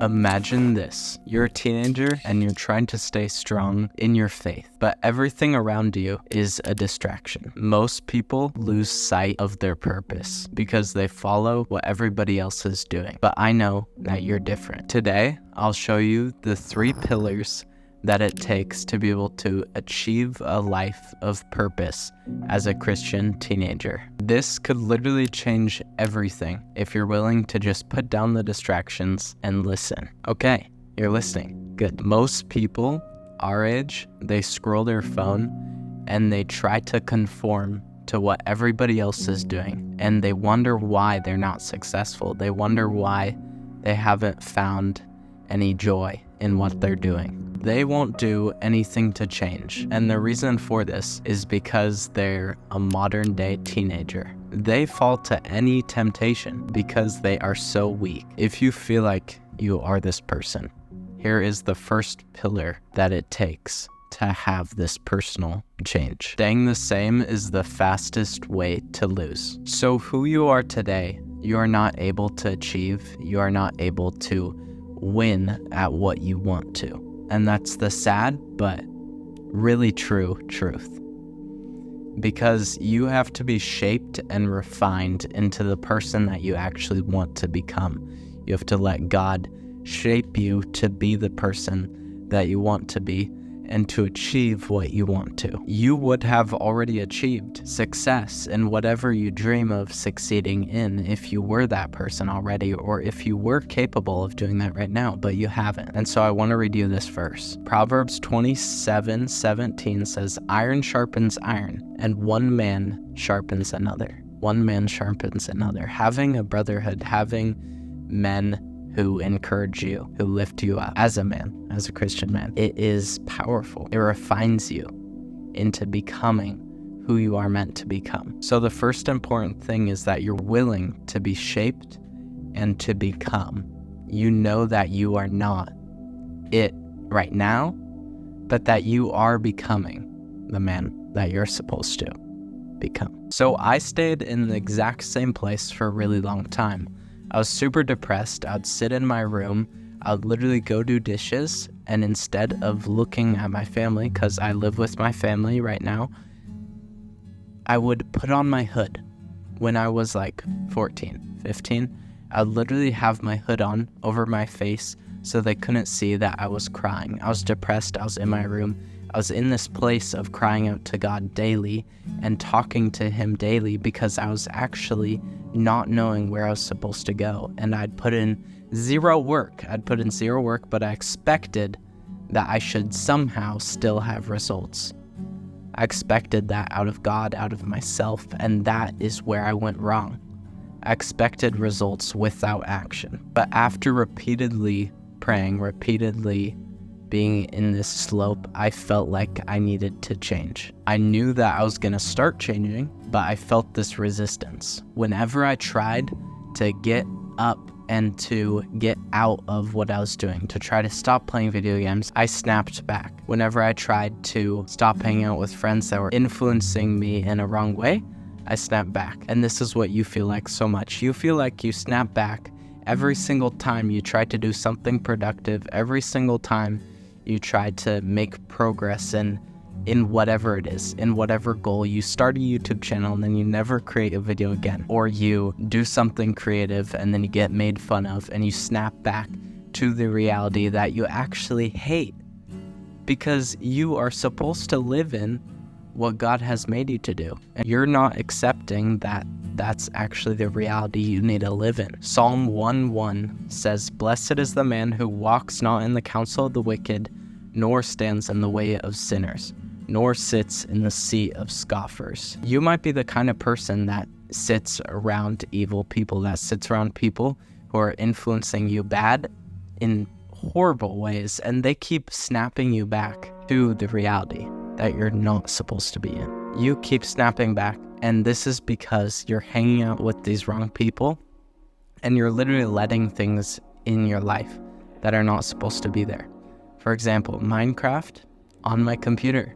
Imagine this. You're a teenager and you're trying to stay strong in your faith, but everything around you is a distraction. Most people lose sight of their purpose because they follow what everybody else is doing. But I know that you're different. Today, I'll show you the 3 pillars that it takes to be able to achieve a life of purpose as a Christian teenager. This could literally change everything if you're willing to just put down the distractions and listen. Okay, you're listening. Good. Most people our age, they scroll their phone and they try to conform to what everybody else is doing, and they wonder why they're not successful. They wonder why they haven't found any joy in what they're doing. They won't do anything to change, and the reason for this is because they're a modern day teenager. They fall to any temptation because they are so weak. If you feel like you are this person, here is the first pillar that it takes to have this personal change. Staying the same is the fastest way to lose. So who you are today, you are not able to achieve, you are not able to win at what you want to. And that's the sad but really true truth. Because you have to be shaped and refined into the person that you actually want to become. You have to let God shape you to be the person that you want to be and to achieve what you want to. You would have already achieved success in whatever you dream of succeeding in if you were that person already, or if you were capable of doing that right now, but you haven't. And so I want to read you this verse. Proverbs 27:17 says, "Iron sharpens iron, and one man sharpens another." One man sharpens another. Having a brotherhood, having men who encourage you, who lift you up as a man, as a Christian man, it is powerful. It refines you into becoming who you are meant to become. So the first important thing is that you're willing to be shaped and to become. You know that you are not it right now, but that you are becoming the man that you're supposed to become. So I stayed in the exact same place for a really long time. I was super depressed. I'd sit in my room. I'd literally go do dishes, and instead of looking at my family, because I live with my family right now, I would put on my hood. When I was like 14, 15, I'd literally have my hood on over my face so they couldn't see that I was crying. I was depressed. I was in my room. I was in this place of crying out to God daily and talking to him daily because I was actually not knowing where I was supposed to go. And I'd put in zero work, but I expected that I should somehow still have results. I expected that out of God, out of myself, and that is where I went wrong. I expected results without action. But after repeatedly praying, repeatedly being in this slope, I felt like I needed to change. I knew that I was gonna start changing, but I felt this resistance. Whenever I tried to get up and to get out of what I was doing, to try to stop playing video games, I snapped back. Whenever I tried to stop hanging out with friends that were influencing me in a wrong way, I snapped back. And this is what you feel like so much. You feel like you snap back every single time you try to do something productive, every single time you try to make progress in whatever it is, in whatever goal. You start a YouTube channel and then you never create a video again, or you do something creative and then you get made fun of and you snap back to the reality that you actually hate, because you are supposed to live in what God has made you to do, and you're not accepting that that's actually the reality you need to live in. Psalm 1:1 says, "Blessed is the man who walks not in the counsel of the wicked, nor stands in the way of sinners, nor sits in the seat of scoffers." You might be the kind of person that sits around evil people, that sits around people who are influencing you bad in horrible ways, and they keep snapping you back to the reality that you're not supposed to be in. You keep snapping back, and this is because you're hanging out with these wrong people, and you're literally letting things in your life that are not supposed to be there. For example, Minecraft on my computer.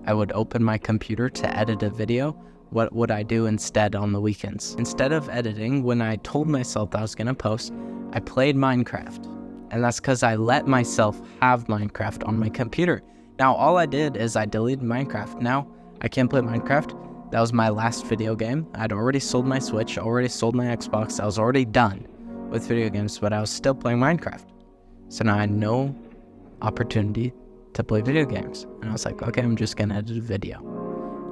I would open my computer to edit a video. What would I do instead on the weekends? Instead of editing, when I told myself that I was going to post, I played Minecraft. And that's because I let myself have Minecraft on my computer. Now, all I did is I deleted Minecraft. Now, I can't play Minecraft. That was my last video game. I'd already sold my Switch, already sold my Xbox. I was already done with video games, but I was still playing Minecraft. So now I had no opportunity to play video games. And I was like, okay, I'm just gonna edit a video.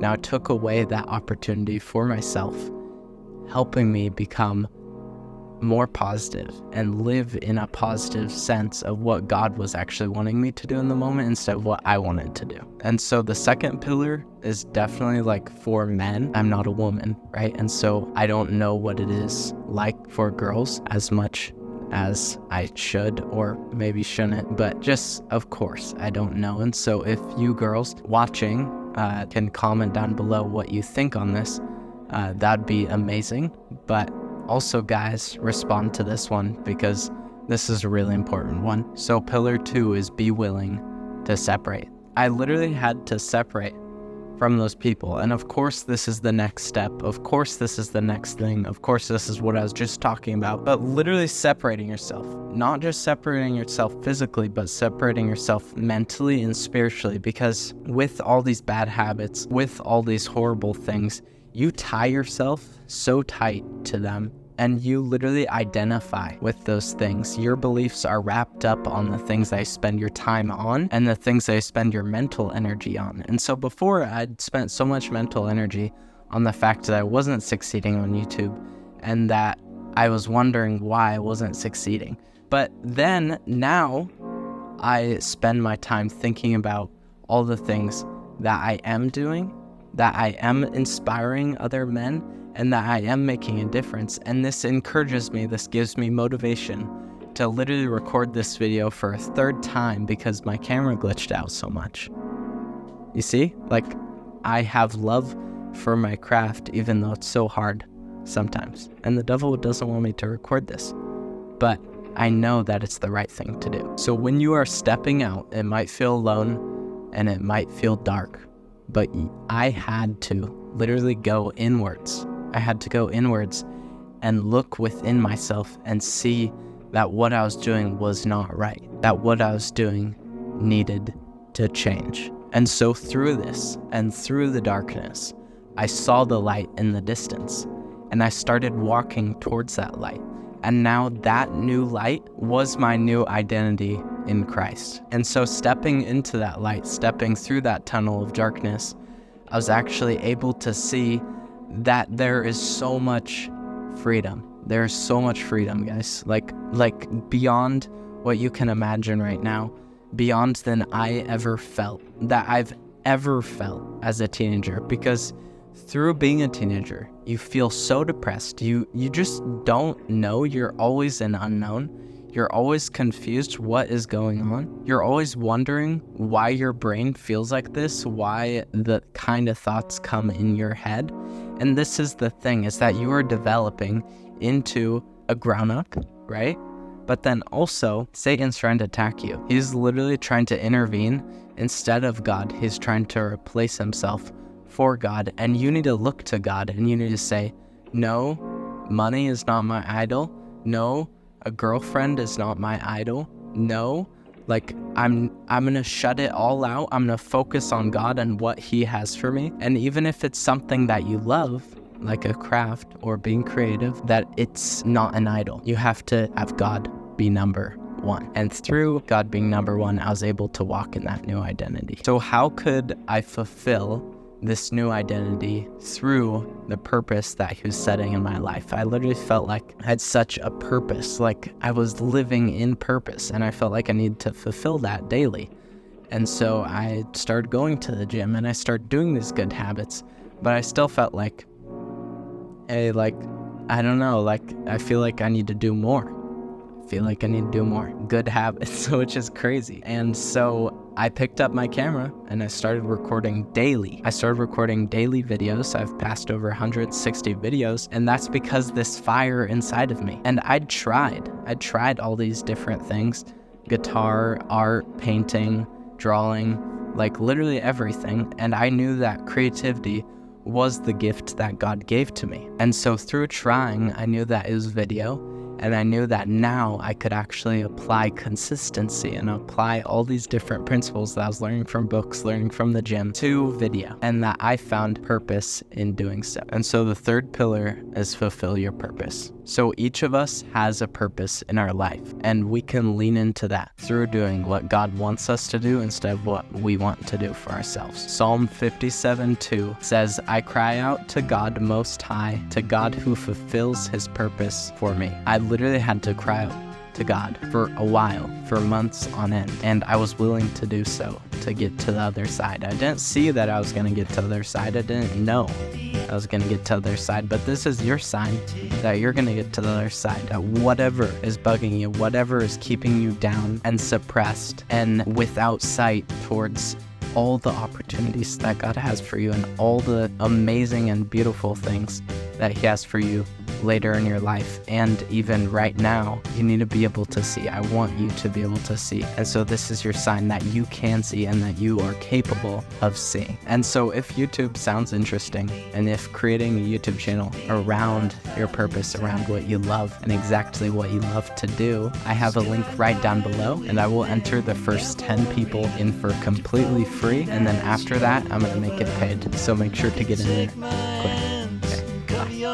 Now, it took away that opportunity for myself, helping me become more positive and live in a positive sense of what God was actually wanting me to do in the moment instead of what I wanted to do. And so the second pillar is definitely like for men. I'm not a woman, right? And so I don't know what it is like for girls as much as I should or maybe shouldn't, but just of course I don't know. And so if you girls watching can comment down below what you think on this, that'd be amazing. But also, guys, respond to this one because this is a really important one. So pillar 2 is be willing to separate. I literally had to separate from those people. And of course, this is the next step. Of course, this is the next thing. Of course, this is what I was just talking about. But literally separating yourself, not just separating yourself physically, but separating yourself mentally and spiritually. Because with all these bad habits, with all these horrible things, you tie yourself so tight to them and you literally identify with those things. Your beliefs are wrapped up on the things that you spend your time on and the things that you spend your mental energy on. And so before, I'd spent so much mental energy on the fact that I wasn't succeeding on YouTube and that I was wondering why I wasn't succeeding. But then now I spend my time thinking about all the things that I am doing, that I am inspiring other men, and that I am making a difference. And this encourages me, this gives me motivation to literally record this video for a third time because my camera glitched out so much. You see, like I have love for my craft even though it's so hard sometimes. And the devil doesn't want me to record this, but I know that it's the right thing to do. So when you are stepping out, it might feel alone and it might feel dark, but I had to literally go inwards. I had to go inwards and look within myself and see that what I was doing was not right, that what I was doing needed to change. And so through this and through the darkness, I saw the light in the distance and I started walking towards that light. And now that new light was my new identity in Christ. And so stepping into that light, stepping through that tunnel of darkness, I was actually able to see that there is so much freedom. There's so much freedom, guys. Like beyond what you can imagine right now, beyond than I ever felt, that I've ever felt as a teenager. Because through being a teenager, you feel so depressed. You just don't know. You're always an unknown. You're always confused what is going on. You're always wondering why your brain feels like this, why the kind of thoughts come in your head. And this is the thing, is that you are developing into a grown-up, right? But then also, Satan's trying to attack you. He's literally trying to intervene instead of God. He's trying to replace himself for God. And you need to look to God and you need to say, no, money is not my idol. No, a girlfriend is not my idol. No, like I'm gonna shut it all out. I'm gonna focus on God and what he has for me. And even if it's something that you love, like a craft or being creative, that it's not an idol. You have to have God be number one. And through God being number one, I was able to walk in that new identity. So how could I fulfill this new identity through the purpose that he was setting in my life? I literally felt like I had such a purpose, like I was living in purpose, and I felt like I needed to fulfill that daily. And so I started going to the gym and I started doing these good habits, but I still felt like, hey, like, I don't know, like I feel like I need to do more. Good habits, which is crazy. And so I picked up my camera and I started recording daily. I started recording daily videos. I've passed over 160 videos, and that's because this fire inside of me. And I'd tried all these different things: guitar, art, painting, drawing, like literally everything. And I knew that creativity was the gift that God gave to me. And so through trying, I knew that it was video. And I knew that now I could actually apply consistency and apply all these different principles that I was learning from books, learning from the gym, to video, and that I found purpose in doing so. And so the third pillar is fulfill your purpose. So each of us has a purpose in our life, and we can lean into that through doing what God wants us to do instead of what we want to do for ourselves. Psalm 57:2 says, I cry out to God Most High, to God who fulfills his purpose for me. I literally had to cry out to God for a while, for months on end, and I was willing to do so to get to the other side. I didn't see that I was going to get to the other side. I didn't know I was going to get to the other side, but this is your sign that you're going to get to the other side. That whatever is bugging you, whatever is keeping you down and suppressed and without sight towards all the opportunities that God has for you and all the amazing and beautiful things that he has for you later in your life, and even right now, you need to be able to see. I want you to be able to see. And so this is your sign that you can see and that you are capable of seeing. And so if YouTube sounds interesting, and if creating a YouTube channel around your purpose, around what you love and exactly what you love to do, I have a link right down below, and I will enter the first 10 people in for completely free, and then after that, I'm going to make it paid. So make sure to get in there quick.